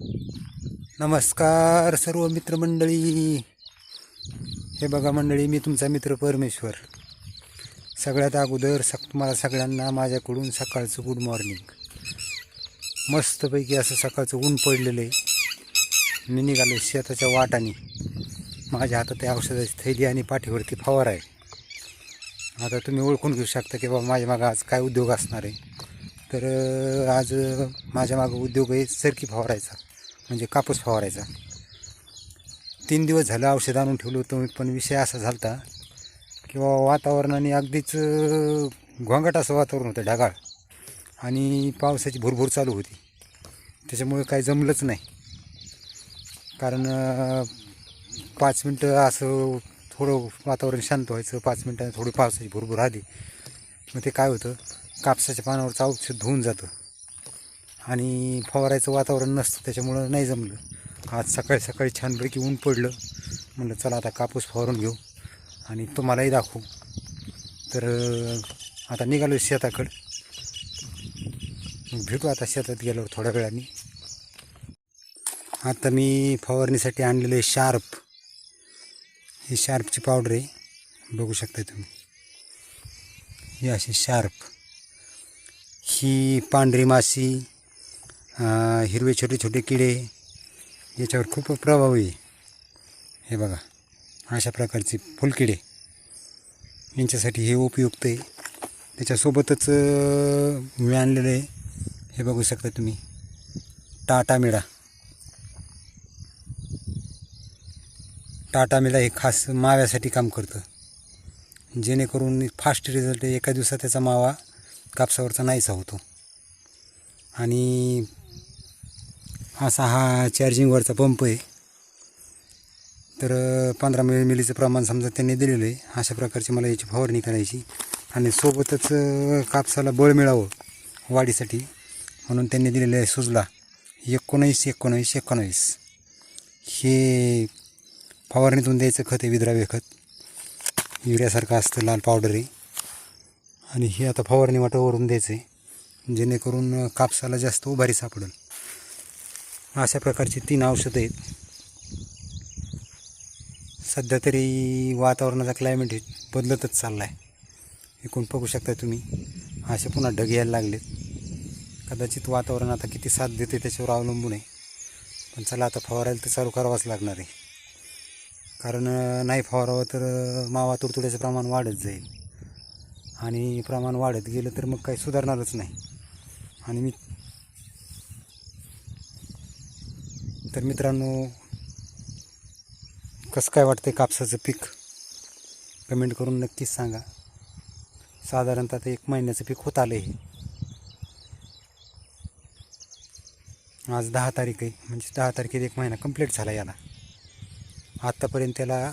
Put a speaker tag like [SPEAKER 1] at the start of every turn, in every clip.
[SPEAKER 1] नमस्कार सर्व मित्रमंडळी. हे बघा मंडळी, मी तुमचा मित्र परमेश्वर. सगळ्यात अगोदर तुम्हाला सगळ्यांना माझ्याकडून सकाळचं गुड मॉर्निंग. मस्तपैकी असं सकाळचं ऊन पडलेलं आहे. मी निघालो शेताच्या वाटाने. माझ्या हातात आहे औषधाची थैली आणि पाठीवरती फवार आहे. आता तुम्ही ओळखून घेऊ शकता की बाबा माझ्या मागं आज काय उद्योग असणार आहे. तर आज माझ्या मागं उद्योग आहे सरकी फवारायचा, म्हणजे कापूस फवारायचा. 3 दिवस झालं औषध आणून ठेवलं होतं, पण विषय असा झाला होता की वातावरणाने अगदीच घोंगाट असं वातावरण होतं, ढगाळ, आणि पावसाची भुरभुर चालू होती. त्याच्यामुळे काही जमलंच नाही. कारण 5 मिनटं असं थोडं वातावरण शांत व्हायचं, 5 मिनटांनी थोडी पावसाची भुरभुर आली, मग ते काय होतं, कापसाच्या पानावरचं औषध धुवून जातं आणि फवारायचं वातावरण नसतं. त्याच्यामुळं नाही जमलं. आज सकाळी सकाळी छानपैकी ऊन पडलं. म्हणलं चला आता कापूस फवारून घेऊ आणि तुम्हालाही दाखवू. तर आता निघालो शेताकडं. मग भेटू आता शेतात गेल्यावर थोड्या वेळाने. आता मी फवारणीसाठी आणलेलं आहे शार्प. ही शार्पची पावडर आहे, बघू शकता तुम्ही. ही अशी शार्प. ही पांढरी माशी, हिरवे छोटे छोटे किडे याच्यावर खूप प्रभावी आहे. हे बघा, अशा प्रकारचे फुलकिडे, यांच्यासाठी हे उपयुक्त आहे. त्याच्यासोबतच मी आणलेलं आहे, हे बघू शकता तुम्ही, टाटा मिडा. टाटा मिडा हे खास माव्यासाठी काम करतं, जेणेकरून फास्ट रिझल्ट, एका दिवसात त्याचा मावा कापसावरचा नाहीसा होतो. आणि असा हा चार्जिंगवरचा पंप आहे. तर 15 मिलीचं प्रमाण समजा त्यांनी दिलेलं आहे. अशा प्रकारची मला याची फवारणी करायची, आणि सोबतच कापसाला बळ मिळावं वाढीसाठी म्हणून त्यांनी दिलेलं आहे सुजला 19-19-19. हे फवारणीतून द्यायचं खत आहे, विद्राव्य खत, युरियासारखं असतं, लाल पावडर आहे. आणि हे आता फवारणी वाटावरून द्यायचं आहे, जेणेकरून कापसाला जास्त उभारी सापडेल. अशा प्रकारची 3 औषधं आहेत. सध्या तरी वातावरणाचा क्लायमेट बदलतच चालला आहे. एकूण बघू शकता तुम्ही, असे पुन्हा ढग यायला लागलेत. कदाचित वातावरण आता किती साथ देते त्याच्यावर अवलंबून आहे. पण चला आता फवारायला तर चालू करावंच लागणार आहे. कारण नाही फवारावं तर मावा तुडतुड्याचं प्रमाण वाढत जाईल, आणि प्रमाण वाढत गेलं तर मग काही सुधारणारच नाही. आणि तर मित्रांनो, कसं काय वाटतंय कापसाचं पीक, कमेंट करून नक्कीच सांगा. साधारणतः आता 1 महिन्याचं पीक होत आलं आहे. आज 10 तारीख आहे, म्हणजे 10 तारखेला 1 महिना कंप्लीट झाला याला. आत्तापर्यंत त्याला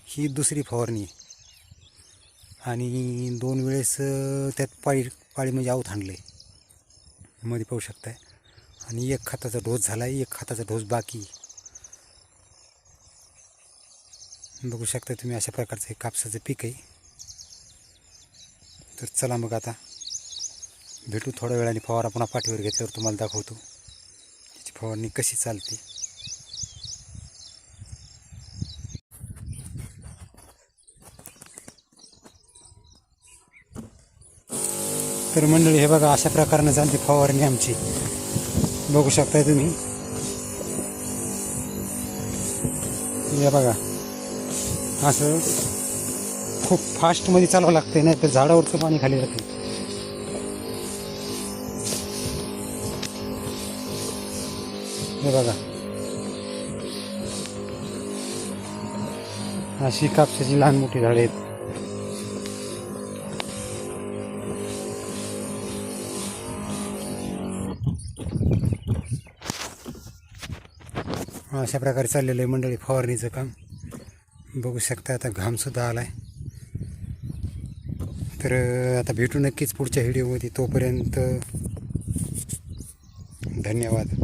[SPEAKER 1] ही 2री फवारणी आहे, आणि 2 वेळेस त्यात पाळी म्हणजे आऊत आणलं आहे, मध्ये पाहू शकताय. आणि 1 खताचा डोस झाला आहे, 1 खताचा डोस बाकी. बघू शकता तुम्ही, अशा प्रकारचं हे कापसाचं पीक आहे. तर चला मग आता भेटू थोड्या वेळाने. फवारा पुन्हा पाठीवर घेतल्यावर तुम्हाला दाखवतो त्याची फवारणी कशी चालते. तर मंडळी, हे बघा, अशा प्रकारानं चालते फवारणी आमची. बघू शकताय तुम्ही. हे बघा, असं खूप फास्टमध्ये चालावं लागतं, नाही तर झाडावरचं पाणी खाली जातं. हे बघा, अशी कापसाची लहान मोठी झाडे आहेत. अशा प्रकारे चाललेलं आहे मंडळी फवारणीचं काम. बघू शकता, आता घामसुद्धा आला आहे. तर आता भेटू नक्कीच पुढच्या व्हिडिओमध्ये. तोपर्यंत धन्यवाद.